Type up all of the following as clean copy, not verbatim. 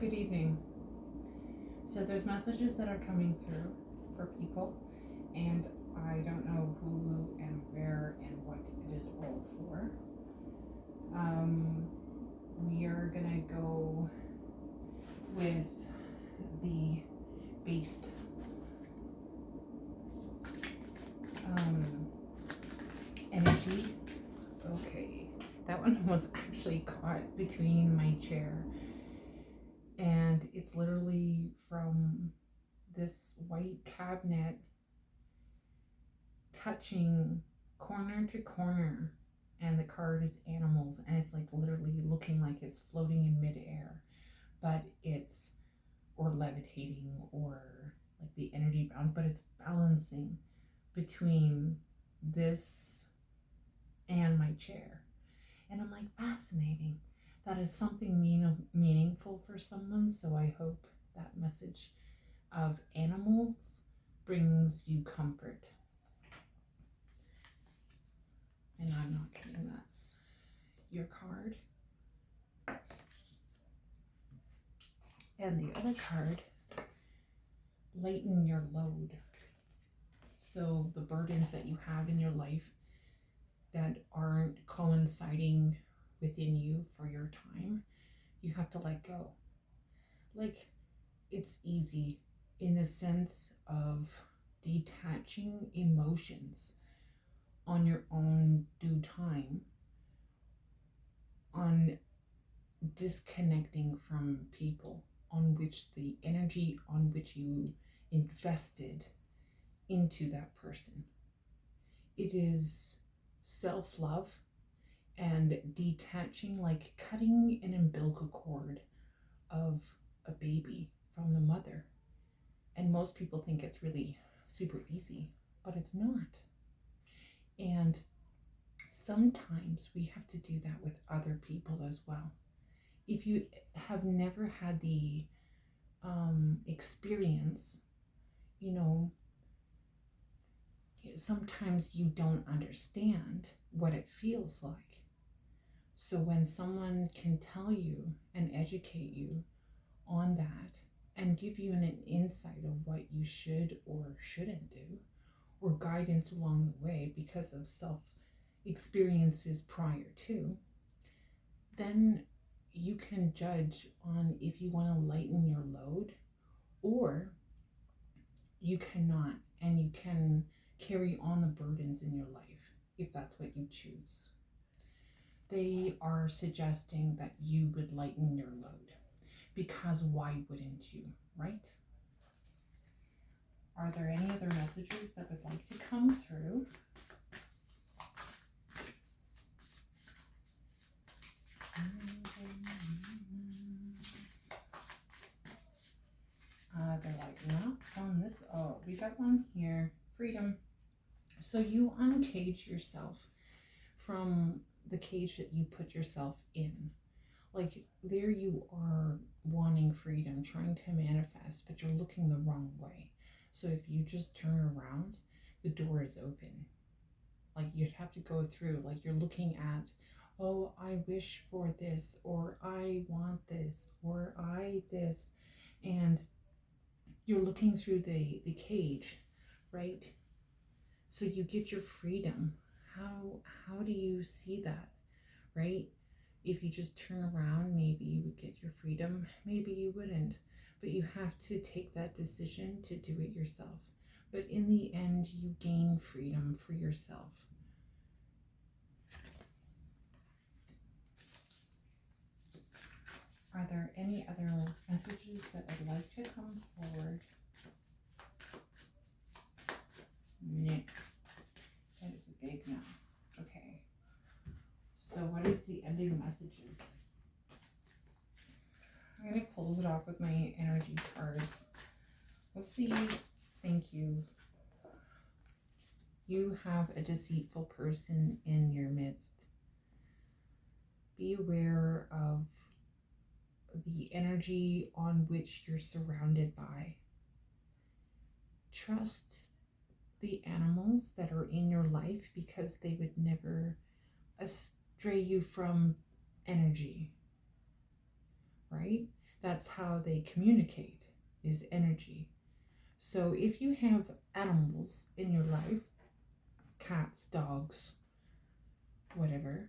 Good evening. So there's messages that are coming through for people, and I don't know who and where and what it is all for. Um, we are gonna go with the beast. Energy. Okay, that one was actually caught between my chair, and it's literally from this white cabinet touching corner to corner, and the card is animals, and it's like literally looking like it's floating in midair, but it's or levitating or like the energy bound, but it's balancing between this and my chair. And I'm like, fascinating. That is something meaningful for someone. So I hope that message of animals brings you comfort. And I'm not kidding, that's your card. And the other card, lighten your load. So the burdens that you have in your life that aren't coinciding within you for your time, you have to let go. Like, it's easy in the sense of detaching emotions on your own due time, on disconnecting from people on which the energy on which you invested into that person. It is self love and detaching, like cutting an umbilical cord of a baby from the mother. And most people think it's really super easy, but it's not. And sometimes we have to do that with other people as well. If you have never had the experience, you know, sometimes you don't understand what it feels like. So when someone can tell you and educate you on that and give you an insight of what you should or shouldn't do, or guidance along the way because of self experiences prior to, then you can judge on if you want to lighten your load or you cannot, and you can carry on the burdens in your life if that's what you choose. They are suggesting that you would lighten your load because why wouldn't you, right? Are there any other messages that would like to come through? They're like, not on this. Oh, we got one here. Freedom. So you uncage yourself from the cage that you put yourself in. Like, there you are wanting freedom, trying to manifest, but you're looking the wrong way. So if you just turn around, the door is open. Like, you'd have to go through, like, you're looking at, oh, I wish for this, or I want this, or I this, and you're looking through the cage, right? So you get your freedom. How do you see that, right? If you just turn around, maybe you would get your freedom, maybe you wouldn't, but you have to take that decision to do it yourself. But in the end, you gain freedom for yourself. Are there any other messages that I'd like to come forward? No. That is a big no. Okay. So what is the ending messages? I'm going to close it off with my energy cards. We'll see. Thank you. You have a deceitful person in your midst. Be aware of the energy on which you're surrounded by. Trust the animals that are in your life because they would never stray you from energy, right? That's how they communicate, is energy. So if you have animals in your life, cats, dogs, whatever,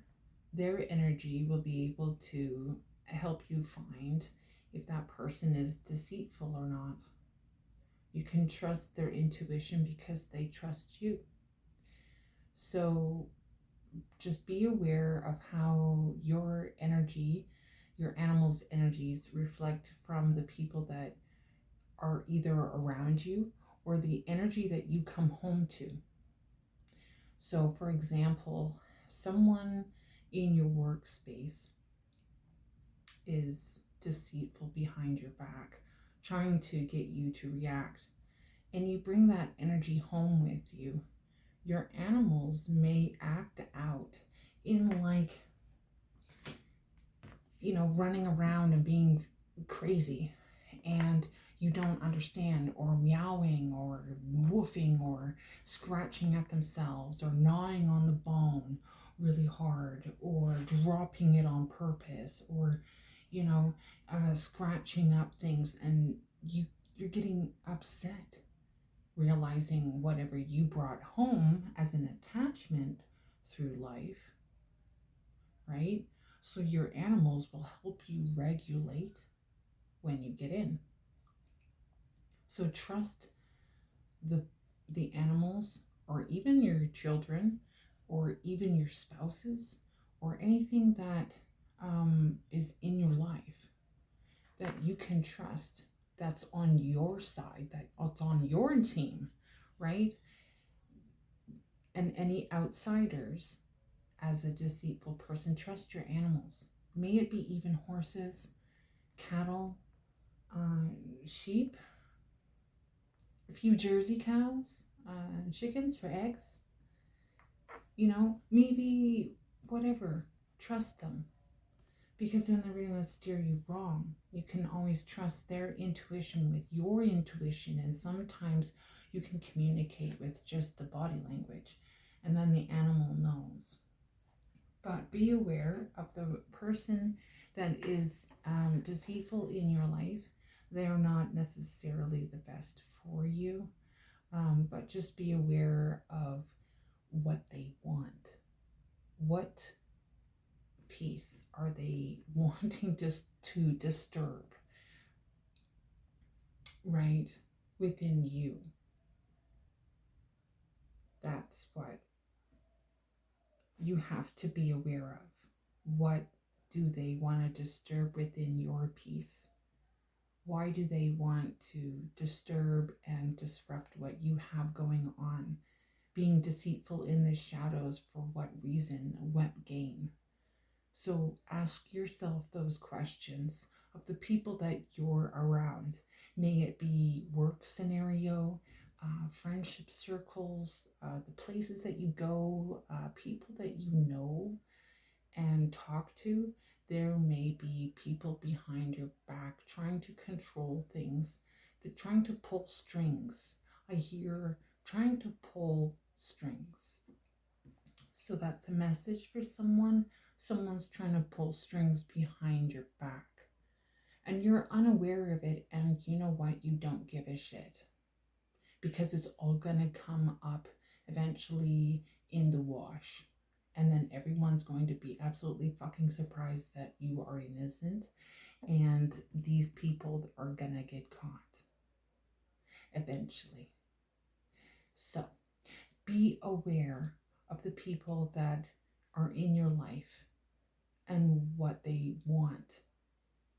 their energy will be able to help you find if that person is deceitful or not. You can trust their intuition because they trust you. So just be aware of how your energy, your animal's energies reflect from the people that are either around you or the energy that you come home to. So, for example, someone in your workspace is deceitful behind your back, trying to get you to react, and you bring that energy home with you. Your animals may act out in like, running around and being crazy, and you don't understand, or meowing or woofing or scratching at themselves or gnawing on the bone really hard or dropping it on purpose, or scratching up things, and you're getting upset, realizing whatever you brought home as an attachment through life, right? So your animals will help you regulate when you get in. So trust the animals, or even your children, or even your spouses, or anything that is in your life that you can trust, that's on your side, that's on your team, right? And any outsiders, as a deceitful person, trust your animals. May it be even horses, cattle, sheep, a few Jersey cows, chickens for eggs, maybe whatever. Trust them, because then they're going to steer you wrong. You can always trust their intuition with your intuition, and sometimes you can communicate with just the body language, and then the animal knows. But be aware of the person that is deceitful in your life. They are not necessarily the best for you, but just be aware of what they want. What peace are they wanting to disturb, right, within you? That's what you have to be aware of. What do they want to disturb within your peace? Why do they want to disturb and disrupt what you have going on? Being deceitful in the shadows, for what reason? What gain? So ask yourself those questions of the people that you're around. May it be work scenario, friendship circles, the places that you go, people that you know and talk to. There may be people behind your back trying to control things, they're trying to pull strings. I hear trying to pull strings. So that's a message for someone. Someone's trying to pull strings behind your back, and you're unaware of it, and you know what? You don't give a shit, because it's all gonna come up eventually in the wash. And then everyone's going to be absolutely fucking surprised that you are innocent, and these people are gonna get caught eventually. So be aware of the people that are in your life and what they want.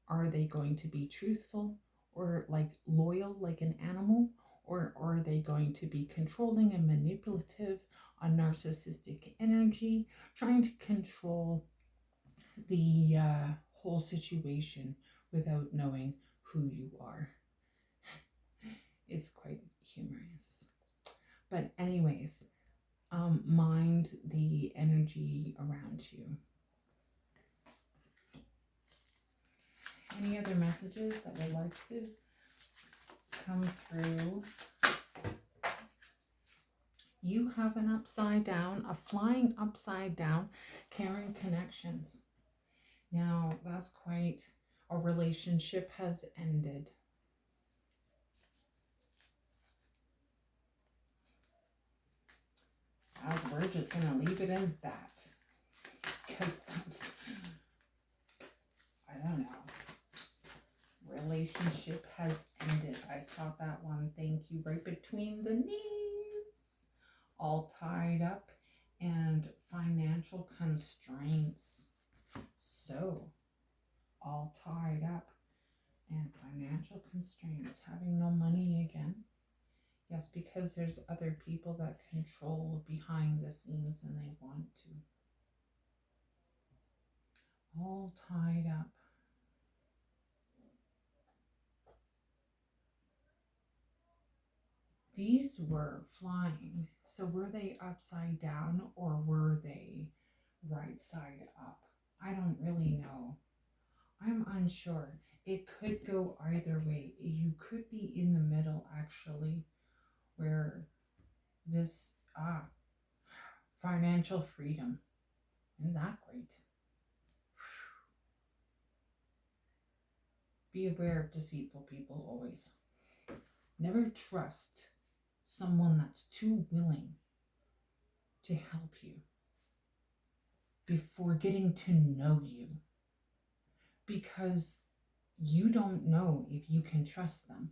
Are they going to be truthful, or like loyal like an animal, or are they going to be controlling and manipulative, a narcissistic energy, trying to control the whole situation without knowing who you are? It's quite humorous. But anyways, mind the energy around you. Any other messages that would like to come through? You have an upside down, a flying upside down, caring connections. Now, that's quite A relationship has ended. We're just going to leave it as that. Because that's, I don't know. Relationship has ended. I caught that one. Thank you. Right between the knees. All tied up. And financial constraints. So, all tied up. And financial constraints. Having no money again. Yes, because there's other people that control behind the scenes and they want to. All tied up. These were flying. So were they upside down or were they right side up? I don't really know. I'm unsure. It could go either way. You could be in the middle actually, where this financial freedom. Isn't that great? Be aware of deceitful people always. Never trust someone that's too willing to help you before getting to know you, because you don't know if you can trust them.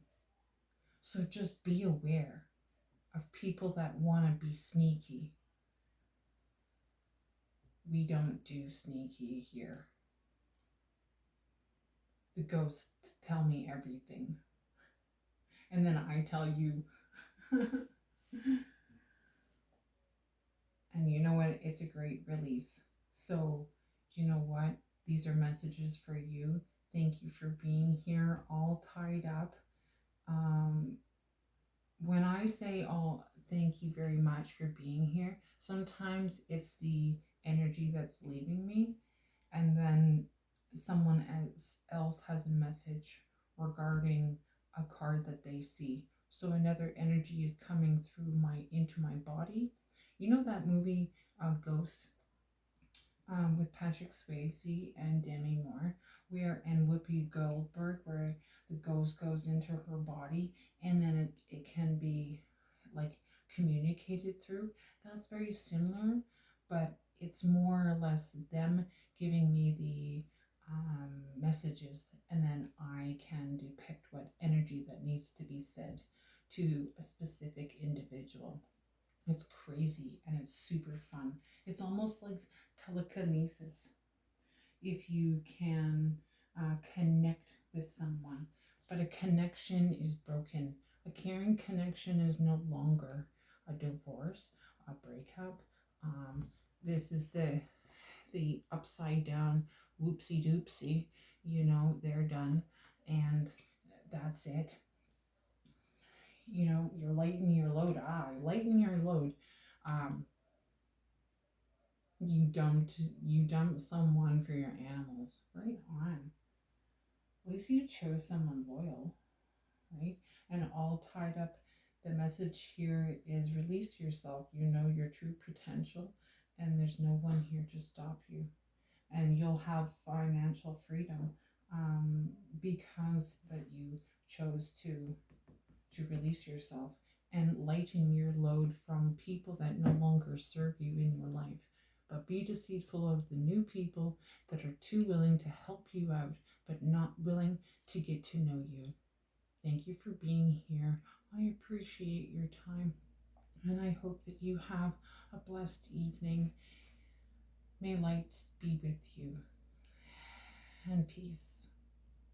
So just be aware of people that want to be sneaky. We don't do sneaky here. The ghosts tell me everything. And then I tell you. And you know what? It's a great release. So, you know what? These are messages for you. Thank you for being here, all tied up. When I say all, thank you very much for being here, sometimes it's the energy that's leaving me, and then someone else has a message regarding a card that they see. So another energy is coming through into my body. You know that movie Ghost, with Patrick Swayze and Demi Moore, and Whoopi Goldberg, where the ghost goes into her body and then it can be like communicated through. That's very similar, but it's more or less them giving me the messages, and then I can depict what energy that needs to be said to a specific individual. It's crazy and it's super fun. It's almost like telekinesis if you can connect with someone. But a connection is broken. A caring connection is no longer a divorce, a breakup. This is the upside down whoopsie doopsie. They're done, and that's it. You're lighten your load. Lighten your load. You dump someone for your animals. Right on. At least you chose someone loyal, right? And all tied up. The message here is release yourself. You know your true potential, and there's no one here to stop you. And you'll have financial freedom because that you chose to release yourself and lighten your load from people that no longer serve you in your life. But be deceitful of the new people that are too willing to help you out, but not willing to get to know you. Thank you for being here. I appreciate your time, and I hope that you have a blessed evening. May lights be with you, and peace.